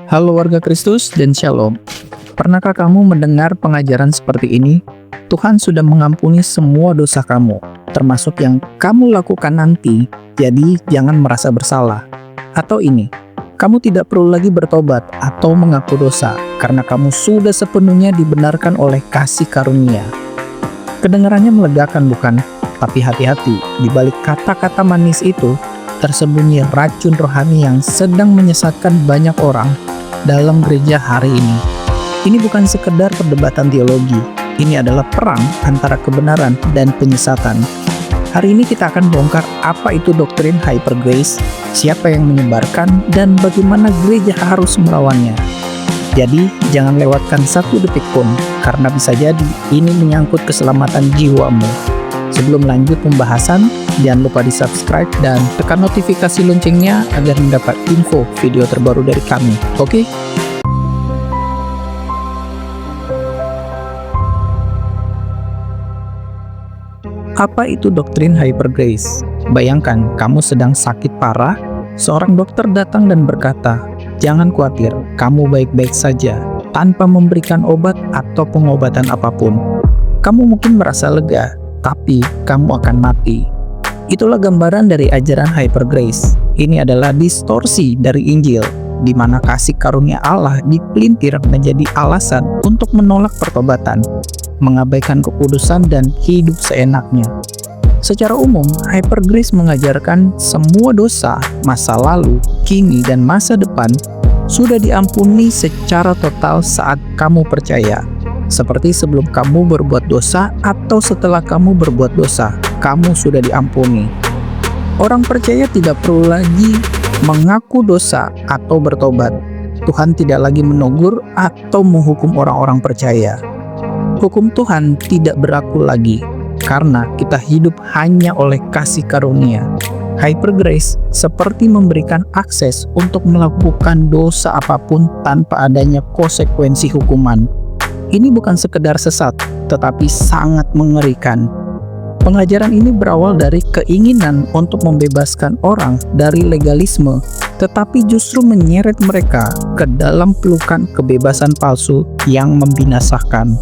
Halo warga Kristus dan Shalom. Pernahkah kamu mendengar pengajaran seperti ini? Tuhan sudah mengampuni semua dosa kamu, termasuk yang kamu lakukan nanti, jadi jangan merasa bersalah. Atau ini, kamu tidak perlu lagi bertobat atau mengaku dosa, karena kamu sudah sepenuhnya dibenarkan oleh kasih karunia. Kedengarannya melegakan bukan? Tapi hati-hati, di balik kata-kata manis itu, tersembunyi racun rohani yang sedang menyesatkan banyak orang dalam gereja hari ini. Ini bukan sekedar perdebatan teologi, ini adalah perang antara kebenaran dan penyesatan. Hari ini kita akan bongkar apa itu doktrin hyper grace, siapa yang menyebarkan, dan bagaimana gereja harus melawannya. Jadi, jangan lewatkan satu detik pun, karena bisa jadi ini menyangkut keselamatan jiwamu. Sebelum lanjut pembahasan, jangan lupa di subscribe dan tekan notifikasi loncengnya agar mendapat info video terbaru dari kami. Oke? Apa itu doktrin hyper grace? Bayangkan kamu sedang sakit parah, seorang dokter datang dan berkata, "Jangan khawatir, kamu baik-baik saja," tanpa memberikan obat atau pengobatan apapun. Kamu mungkin merasa lega, tapi kamu akan mati. Itulah gambaran dari ajaran hyper grace. Ini adalah distorsi dari Injil, di mana kasih karunia Allah dipelintir menjadi alasan untuk menolak pertobatan, mengabaikan kekudusan, dan hidup seenaknya. Secara umum, hyper grace mengajarkan semua dosa, masa lalu, kini, dan masa depan sudah diampuni secara total saat kamu percaya. Seperti sebelum kamu berbuat dosa atau setelah kamu berbuat dosa, kamu sudah diampuni. Orang percaya tidak perlu lagi mengaku dosa atau bertobat. Tuhan tidak lagi menegur atau menghukum orang-orang percaya. Hukum Tuhan tidak berlaku lagi, karena kita hidup hanya oleh kasih karunia. Hyper grace seperti memberikan akses untuk melakukan dosa apapun tanpa adanya konsekuensi hukuman. Ini bukan sekedar sesat, tetapi sangat mengerikan. Pengajaran ini berawal dari keinginan untuk membebaskan orang dari legalisme, tetapi justru menyeret mereka ke dalam pelukan kebebasan palsu yang membinasakan.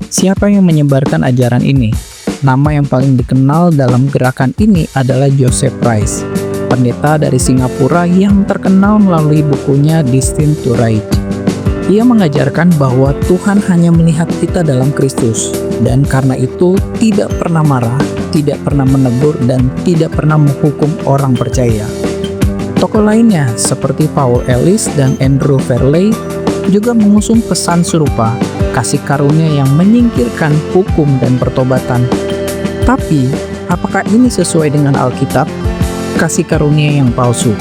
Siapa yang menyebarkan ajaran ini? Nama yang paling dikenal dalam gerakan ini adalah Joseph Price, pendeta dari Singapura yang terkenal melalui bukunya Destined to Rage. Ia mengajarkan bahwa Tuhan hanya melihat kita dalam Kristus, dan karena itu tidak pernah marah, tidak pernah menegur, dan tidak pernah menghukum orang percaya. Tokoh lainnya seperti Paul Ellis dan Andrew Farley juga mengusung pesan serupa, kasih karunia yang menyingkirkan hukum dan pertobatan. Tapi, apakah ini sesuai dengan Alkitab? Kasih karunia yang palsu.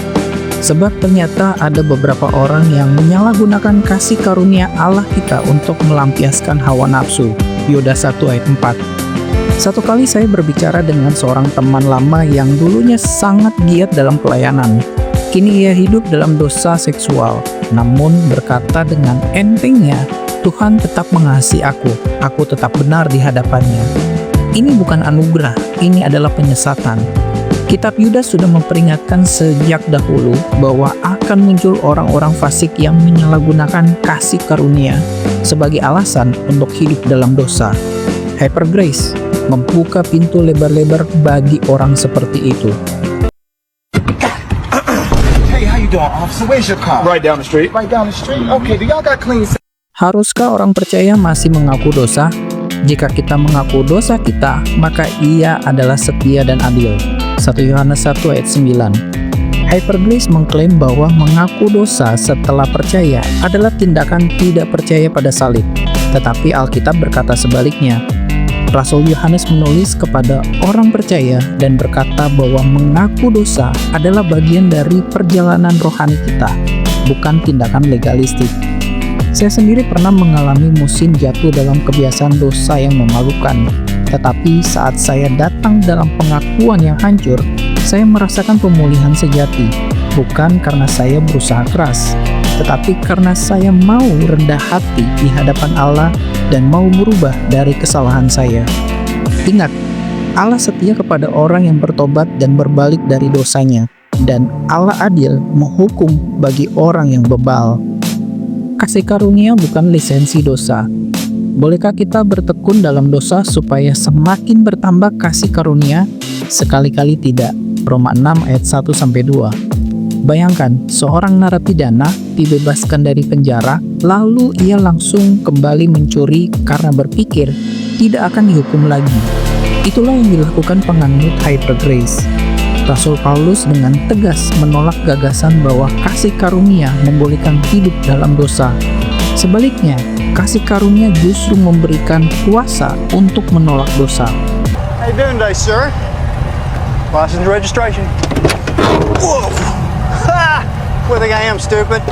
Sebab ternyata ada beberapa orang yang menyalahgunakan kasih karunia Allah kita untuk melampiaskan hawa nafsu. Yudas 1 ayat 4. Satu kali saya berbicara dengan seorang teman lama yang dulunya sangat giat dalam pelayanan. Kini ia hidup dalam dosa seksual, namun berkata dengan entengnya, "Tuhan tetap mengasihi aku tetap benar di hadapannya." Ini bukan anugerah, ini adalah penyesatan. Kitab Yudas sudah memperingatkan sejak dahulu bahwa akan muncul orang-orang fasik yang menyalahgunakan kasih karunia sebagai alasan untuk hidup dalam dosa. Hyper grace membuka pintu lebar-lebar bagi orang seperti itu. Hey, how you doing, officer? Where's your car? Right down the street. Right down the street? Okay, do y'all got clean... Haruskah orang percaya masih mengaku dosa? Jika kita mengaku dosa kita, maka ia adalah setia dan adil. 1 Yohanes 1 ayat 9. Hyper grace mengklaim bahwa mengaku dosa setelah percaya adalah tindakan tidak percaya pada salib. Tetapi Alkitab berkata sebaliknya. Rasul Yohanes menulis kepada orang percaya dan berkata bahwa mengaku dosa adalah bagian dari perjalanan rohani kita, bukan tindakan legalistik. Saya sendiri pernah mengalami musim jatuh dalam kebiasaan dosa yang memalukan. Tetapi saat saya datang dalam pengakuan yang hancur, saya merasakan pemulihan sejati. Bukan karena saya berusaha keras, tetapi karena saya mau rendah hati di hadapan Allah dan mau berubah dari kesalahan saya. Ingat, Allah setia kepada orang yang bertobat dan berbalik dari dosanya, dan Allah adil menghukum bagi orang yang bebal. Kasih karunia bukan lisensi dosa. Bolehkah kita bertekun dalam dosa supaya semakin bertambah kasih karunia? Sekali-kali tidak. Roma 6 ayat 1-2. Bayangkan, seorang narapidana dibebaskan dari penjara, lalu ia langsung kembali mencuri karena berpikir tidak akan dihukum lagi. Itulah yang dilakukan penganut Hyper Grace. Rasul Paulus dengan tegas menolak gagasan bahwa kasih karunia membolehkan hidup dalam dosa. Sebaliknya, kasih karunia justru memberikan kuasa untuk menolak dosa. How you doing today, sir? License and registration. Whoa! Ha! Where think I am, stupid?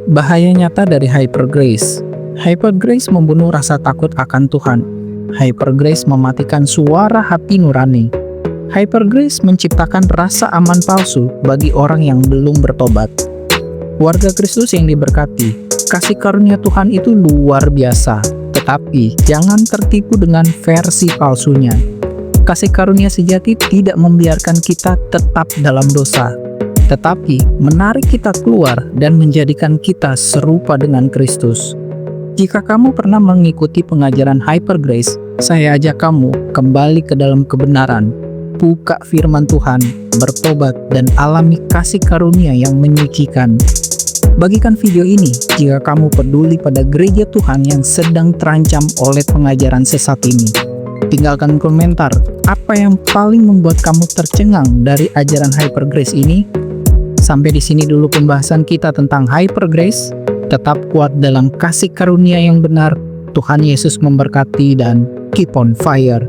Bahaya nyata dari Hyper Grace. Hyper Grace membunuh rasa takut akan Tuhan. Hyper Grace mematikan suara hati nurani. Hyper Grace menciptakan rasa aman palsu bagi orang yang belum bertobat. Warga Kristus yang diberkati, kasih karunia Tuhan itu luar biasa, tetapi jangan tertipu dengan versi palsunya. Kasih karunia sejati tidak membiarkan kita tetap dalam dosa, tetapi menarik kita keluar dan menjadikan kita serupa dengan Kristus. Jika kamu pernah mengikuti pengajaran Hyper Grace, saya ajak kamu kembali ke dalam kebenaran. Buka firman Tuhan, bertobat, dan alami kasih karunia yang menyucikan. Bagikan video ini jika kamu peduli pada gereja Tuhan yang sedang terancam oleh pengajaran sesat ini. Tinggalkan komentar, apa yang paling membuat kamu tercengang dari ajaran Hyper Grace ini? Sampai di sini dulu pembahasan kita tentang Hyper Grace. Tetap kuat dalam kasih karunia yang benar. Tuhan Yesus memberkati dan keep on fire.